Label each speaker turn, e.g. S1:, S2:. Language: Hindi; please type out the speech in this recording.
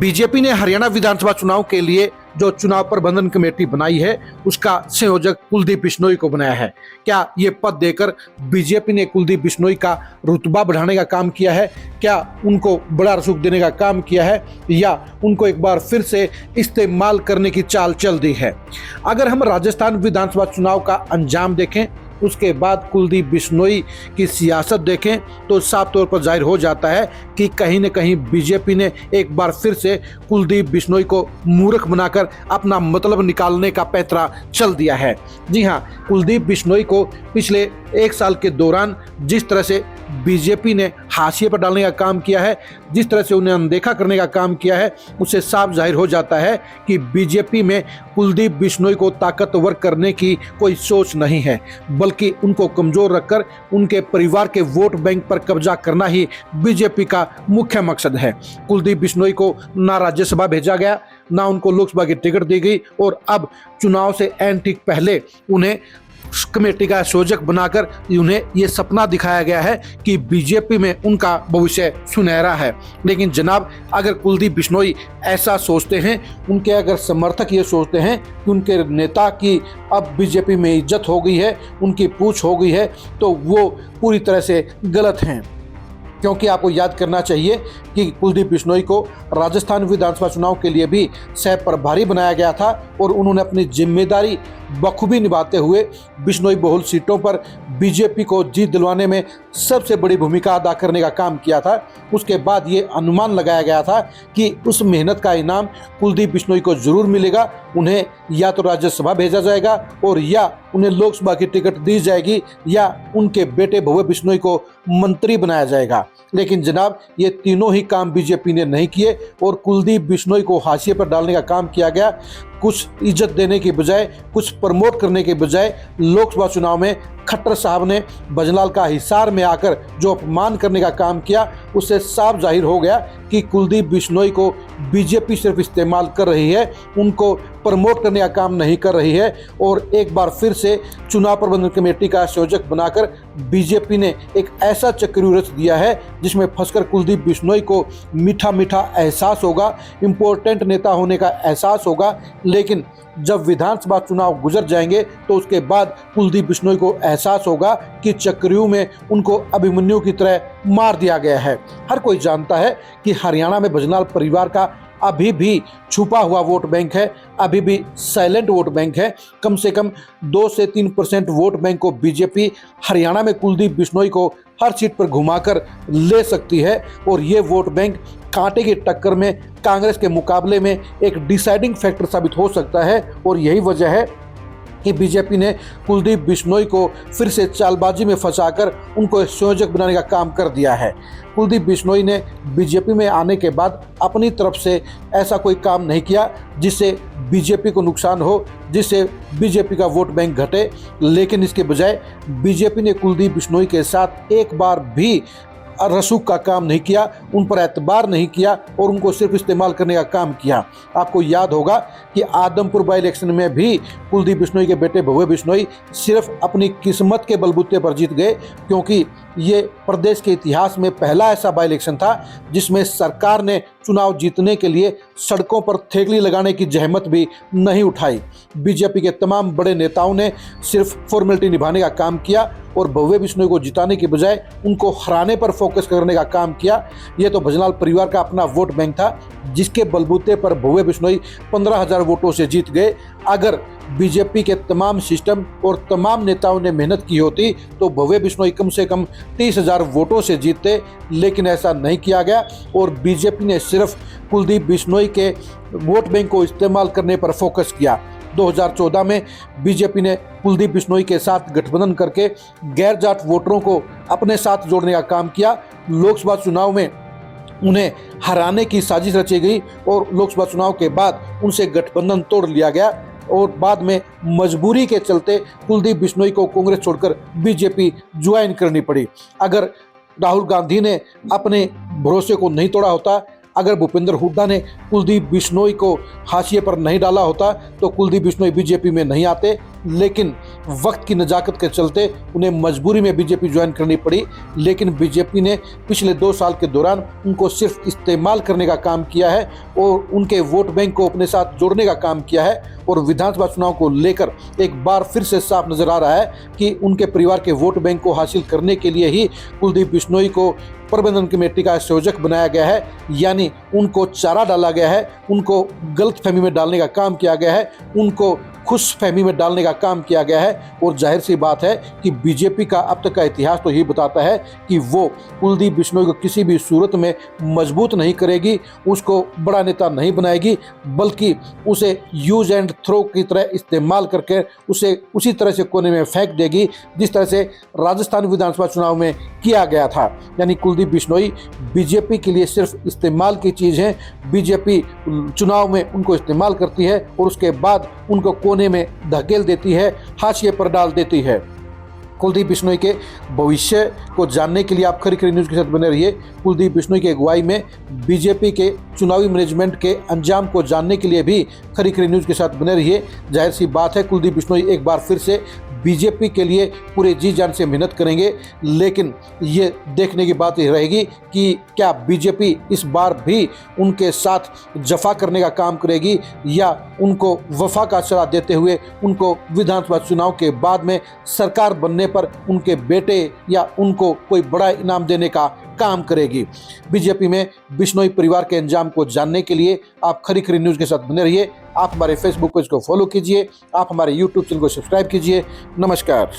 S1: बीजेपी ने हरियाणा विधानसभा चुनाव के लिए जो चुनाव प्रबंधन कमेटी बनाई है उसका संयोजक कुलदीप बिश्नोई को बनाया है। क्या ये पद देकर बीजेपी ने कुलदीप बिश्नोई का रुतबा बढ़ाने का काम किया है? क्या उनको बड़ा रसूख देने का काम किया है या उनको एक बार फिर से इस्तेमाल करने की चाल चल दी है? अगर हम राजस्थान विधानसभा चुनाव का अंजाम देखें, उसके बाद कुलदीप बिश्नोई की सियासत देखें तो साफ तौर पर जाहिर हो जाता है कि कहीं न कहीं बीजेपी ने एक बार फिर से कुलदीप बिश्नोई को मूर्ख बनाकर अपना मतलब निकालने का पैंतरा चल दिया है। जी हां, कुलदीप बिश्नोई को पिछले एक साल के दौरान जिस तरह से बीजेपी ने हाशिए पर डालने का काम किया है, जिस तरह से उन्हें अनदेखा करने का काम किया है, उससे साफ जाहिर हो जाता है कि बीजेपी में कुलदीप बिश्नोई को ताकतवर करने की कोई सोच नहीं है, बल्कि उनको कमजोर रखकर उनके परिवार के वोट बैंक पर कब्जा करना ही बीजेपी का मुख्य मकसद है। कुलदीप बिश्नोई को ना राज्यसभा भेजा गया, ना उनको लोकसभा की टिकट दी गई और अब चुनाव से एन ठीक पहले उन्हें कमेटी का संयोजक बनाकर उन्हें ये सपना दिखाया गया है कि बीजेपी में उनका भविष्य सुनहरा है। लेकिन जनाब, अगर कुलदीप बिश्नोई ऐसा सोचते हैं, उनके अगर समर्थक ये सोचते हैं कि उनके नेता की अब बीजेपी में इज्जत हो गई है, उनकी पूछ हो गई है, तो वो पूरी तरह से गलत हैं। क्योंकि आपको याद करना चाहिए कि कुलदीप बिश्नोई को राजस्थान विधानसभा चुनाव के लिए भी सह प्रभारी बनाया गया था और उन्होंने अपनी जिम्मेदारी बखूबी निभाते हुए बिश्नोई बहुल सीटों पर बीजेपी को जीत दिलवाने में सबसे बड़ी भूमिका अदा करने का काम किया था। उसके बाद ये अनुमान लगाया गया था कि उस मेहनत का इनाम कुलदीप बिश्नोई को जरूर मिलेगा। उन्हें या तो राज्यसभा भेजा जाएगा और या उन्हें लोकसभा की टिकट दी जाएगी या उनके बेटे भव्य बिश्नोई को मंत्री बनाया जाएगा। लेकिन जनाब, ये तीनों ही काम बीजेपी ने नहीं किए और कुलदीप बिश्नोई को हाशिए पर डालने का काम किया गया। कुछ इज्जत देने के बजाय, कुछ प्रमोट करने के बजाय लोकसभा चुनाव में खट्टर साहब ने भजनलाल का हिसार में आकर जो अपमान करने का काम किया, उससे साफ जाहिर हो गया कि कुलदीप बिश्नोई को बीजेपी सिर्फ इस्तेमाल कर रही है, उनको प्रमोट करने का काम नहीं कर रही है। और एक बार फिर से चुनाव प्रबंधन कमेटी का संयोजक बनाकर बीजेपी ने एक ऐसा चक्रव्यूह रच दिया है जिसमें फंसकर कुलदीप बिश्नोई को मीठा मीठा एहसास होगा, इम्पोर्टेंट नेता होने का एहसास होगा। लेकिन जब विधानसभा चुनाव गुजर जाएंगे तो उसके बाद कुलदीप बिश्नोई को एहसास होगा कि चक्रव्यूह में उनको अभिमन्यु की तरह मार दिया गया है। हर कोई जानता है कि हरियाणा में भजनलाल परिवार का अभी भी छुपा हुआ वोट बैंक है, अभी भी साइलेंट वोट बैंक है। कम से कम 2 से 3% वोट बैंक को बीजेपी हरियाणा में कुलदीप बिश्नोई को हर सीट पर घुमाकर ले सकती है और ये वोट बैंक कांटे की टक्कर में कांग्रेस के मुकाबले में एक डिसाइडिंग फैक्टर साबित हो सकता है। और यही वजह है कि बीजेपी ने कुलदीप बिश्नोई को फिर से चालबाजी में फंसाकर उनको संयोजक बनाने का काम कर दिया है। कुलदीप बिश्नोई ने बीजेपी में आने के बाद अपनी तरफ से ऐसा कोई काम नहीं किया जिससे बीजेपी को नुकसान हो, जिससे बीजेपी का वोट बैंक घटे। लेकिन इसके बजाय बीजेपी ने कुलदीप बिश्नोई के साथ एक बार भी रसूख का काम नहीं किया, उन पर एतबार नहीं किया और उनको सिर्फ इस्तेमाल करने का काम किया। आपको याद होगा कि आदमपुर बाई इलेक्शन में भी कुलदीप बिश्नोई के बेटे भव्य बिश्नोई सिर्फ अपनी किस्मत के बलबूते पर जीत गए, क्योंकि ये प्रदेश के इतिहास में पहला ऐसा बाई इलेक्शन था जिसमें सरकार ने चुनाव जीतने के लिए सड़कों पर थेगली लगाने की जहमत भी नहीं उठाई। बीजेपी के तमाम बड़े नेताओं ने सिर्फ फॉर्मेलिटी निभाने का काम किया और भव्य बिश्नोई को जिताने के बजाय उनको हराने पर फोकस करने का काम किया। ये तो भजनलाल परिवार का अपना वोट बैंक था जिसके बलबूते पर भव्य बिश्नोई 15,000 वोटों से जीत गए। अगर बीजेपी के तमाम सिस्टम और तमाम नेताओं ने मेहनत की होती तो भव्य बिश्नोई कम से कम 30,000 वोटों से जीतते, लेकिन ऐसा नहीं किया गया और बीजेपी ने सिर्फ कुलदीप बिश्नोई के वोट बैंक को इस्तेमाल करने पर फोकस किया। 2014 में बीजेपी ने कुलदीप बिश्नोई के साथ गठबंधन करके गैर जाट वोटरों को अपने साथ जोड़ने का काम किया। लोकसभा चुनाव में उन्हें हराने की साजिश रची गई और लोकसभा चुनाव के बाद उनसे गठबंधन तोड़ लिया गया और बाद में मजबूरी के चलते कुलदीप बिश्नोई को कांग्रेस छोड़कर बीजेपी ज्वाइन करनी पड़ी। अगर राहुल गांधी ने अपने भरोसे को नहीं तोड़ा होता, अगर भूपेंद्र हुड्डा ने कुलदीप बिश्नोई को हाशिए पर नहीं डाला होता तो कुलदीप बिश्नोई बीजेपी में नहीं आते। लेकिन वक्त की नज़ाकत के चलते उन्हें मजबूरी में बीजेपी ज्वाइन करनी पड़ी। लेकिन बीजेपी ने पिछले 2 साल के दौरान उनको सिर्फ इस्तेमाल करने का काम किया है और उनके वोट बैंक को अपने साथ जोड़ने का काम किया है। और विधानसभा चुनाव को लेकर एक बार फिर से साफ नजर आ रहा है कि उनके परिवार के वोट बैंक को हासिल करने के लिए ही कुलदीप बिश्नोई को प्रबंधन कमेटी का संयोजक बनाया गया है, यानी उनको चारा डाला गया है, उनको गलतफहमी में डालने का काम किया गया है, उनको खुशफहमी में डालने का काम किया गया है। और जाहिर सी बात है कि बीजेपी का अब तक का इतिहास तो यही बताता है कि वो कुलदीप बिश्नोई को किसी भी सूरत में मजबूत नहीं करेगी, उसको बड़ा नेता नहीं बनाएगी, बल्कि उसे यूज एंड थ्रो की तरह इस्तेमाल करके उसे उसी तरह से कोने में फेंक देगी जिस तरह से राजस्थान विधानसभा चुनाव में किया गया था। यानी कुलदीप बिश्नोई बीजेपी के लिए सिर्फ इस्तेमाल की चीज़ है। बीजेपी चुनाव में उनको इस्तेमाल करती है और उसके बाद उनको कोने में धकेल देती है, हाशिए पर डाल देती है। कुलदीप बिश्नोई के भविष्य को जानने के लिए आप खरी खरी न्यूज़ के साथ बने रहिए। कुलदीप बिश्नोई की अगुवाई में बीजेपी के चुनावी मैनेजमेंट के अंजाम को जानने के लिए भी खरी खरी न्यूज़ के साथ बने रहिए। जाहिर सी बात है कुलदीप बिश्नोई एक बार फिर से बीजेपी के लिए पूरे जी जान से मेहनत करेंगे, लेकिन ये देखने की बात ये रहेगी कि क्या बीजेपी इस बार भी उनके साथ जफा करने का काम करेगी या उनको वफा का सलाह देते हुए उनको विधानसभा चुनाव के बाद में सरकार बनने पर उनके बेटे या उनको कोई बड़ा इनाम देने का काम करेगी। बीजेपी में बिश्नोई परिवार के अंजाम को जानने के लिए आप खरी खरी न्यूज़ के साथ बने रहिए। आप हमारे फेसबुक पेज को फॉलो कीजिए, आप हमारे यूट्यूब चैनल को सब्सक्राइब कीजिए। नमस्कार।